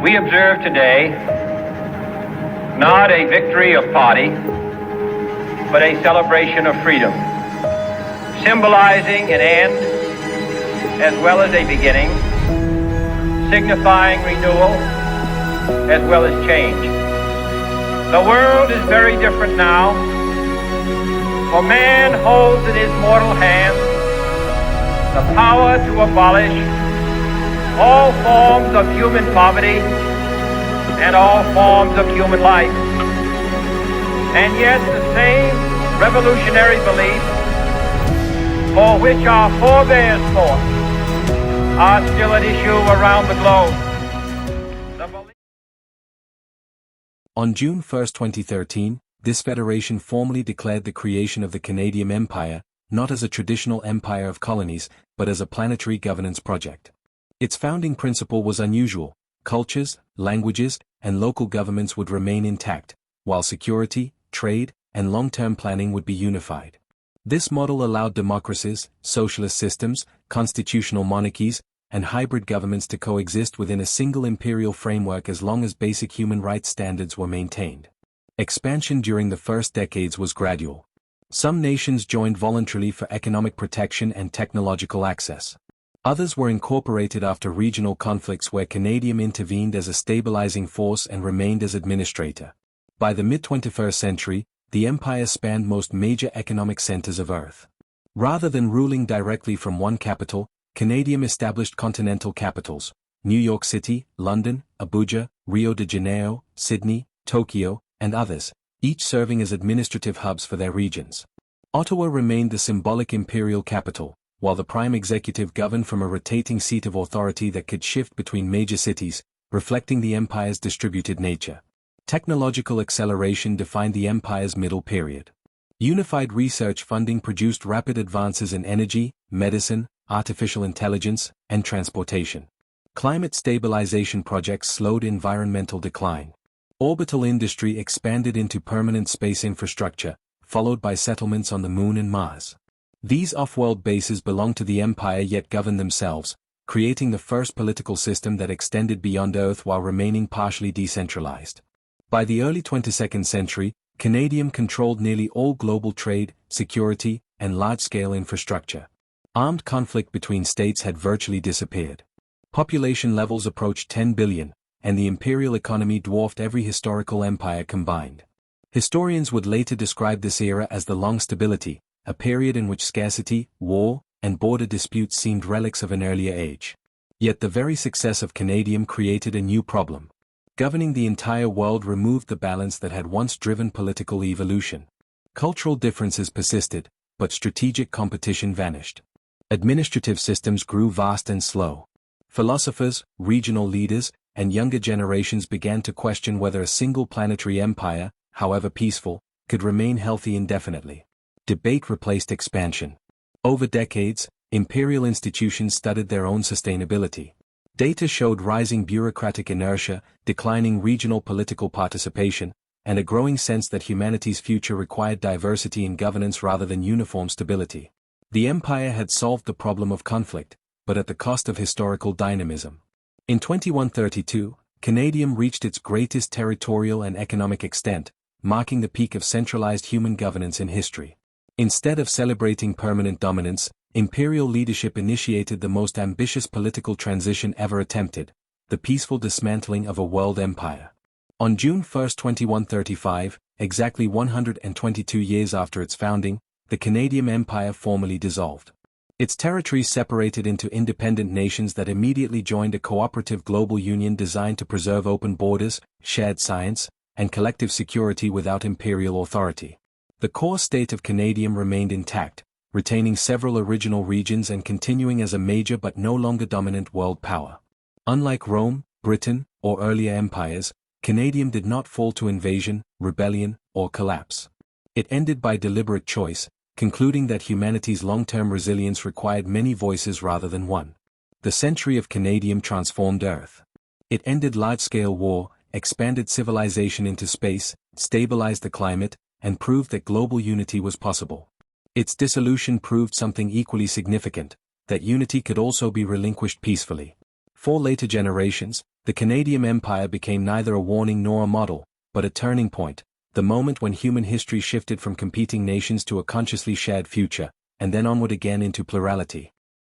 We observe today not a victory of party, but a celebration of freedom, symbolizing an end as well as a beginning, signifying renewal as well as change. The world is very different now, for man holds in his mortal hand the power to abolish all forms of human poverty and all forms of human life. And yet the same revolutionary beliefs for which our forebears fought are still at issue around the globe. On June 1, 2013, this federation formally declared the creation of the Canadium Empire, not as a traditional empire of colonies, but as a planetary governance project. Its founding principle was unusual: cultures, languages, and local governments would remain intact, while security, trade, and long-term planning would be unified. This model allowed democracies, socialist systems, constitutional monarchies, and hybrid governments to coexist within a single imperial framework as long as basic human rights standards were maintained. Expansion during the first decades was gradual. Some nations joined voluntarily for economic protection and technological access. Others were incorporated after regional conflicts where Canadium intervened as a stabilizing force and remained as administrator. By the mid-21st century, the empire spanned most major economic centers of Earth. Rather than ruling directly from one capital, Canadium established continental capitals: New York City, London, Abuja, Rio de Janeiro, Sydney, Tokyo, and others, each serving as administrative hubs for their regions. Ottawa remained the symbolic imperial capital, while the prime executive governed from a rotating seat of authority that could shift between major cities, reflecting the empire's distributed nature. Technological acceleration defined the empire's middle period. Unified research funding produced rapid advances in energy, medicine, artificial intelligence, and transportation. Climate stabilization projects slowed environmental decline. Orbital industry expanded into permanent space infrastructure, followed by settlements on the Moon and Mars. These off-world bases belonged to the empire yet governed themselves, creating the first political system that extended beyond Earth while remaining partially decentralized. By the early 22nd century, Canadium controlled nearly all global trade, security, and large-scale infrastructure. Armed conflict between states had virtually disappeared. Population levels approached 10 billion, and the imperial economy dwarfed every historical empire combined. Historians would later describe this era as the Long Stability, a period in which scarcity, war, and border disputes seemed relics of an earlier age. Yet the very success of Canadium created a new problem. Governing the entire world removed the balance that had once driven political evolution. Cultural differences persisted, but strategic competition vanished. Administrative systems grew vast and slow. Philosophers, regional leaders, and younger generations began to question whether a single planetary empire, however peaceful, could remain healthy indefinitely. Debate replaced expansion. Over decades, imperial institutions studied their own sustainability. Data showed rising bureaucratic inertia, declining regional political participation, and a growing sense that humanity's future required diversity in governance rather than uniform stability. The empire had solved the problem of conflict, but at the cost of historical dynamism. In 2132, Canadium reached its greatest territorial and economic extent, marking the peak of centralized human governance in history. Instead of celebrating permanent dominance, imperial leadership initiated the most ambitious political transition ever attempted: the peaceful dismantling of a world empire. On June 1, 2135, exactly 122 years after its founding, the Canadium Empire formally dissolved. Its territories separated into independent nations that immediately joined a cooperative global union designed to preserve open borders, shared science, and collective security without imperial authority. The core state of Canadium remained intact, retaining several original regions and continuing as a major but no longer dominant world power. Unlike Rome, Britain, or earlier empires, Canadium did not fall to invasion, rebellion, or collapse. It ended by deliberate choice, concluding that humanity's long-term resilience required many voices rather than one. The century of Canadium transformed Earth. It ended large-scale war, expanded civilization into space, stabilized the climate, and proved that global unity was possible. Its dissolution proved something equally significant: that unity could also be relinquished peacefully. For later generations, The Canadium Empire became neither a warning nor a model, but a turning point, the moment when human history shifted from competing nations to a consciously shared future, and then onward again into plurality.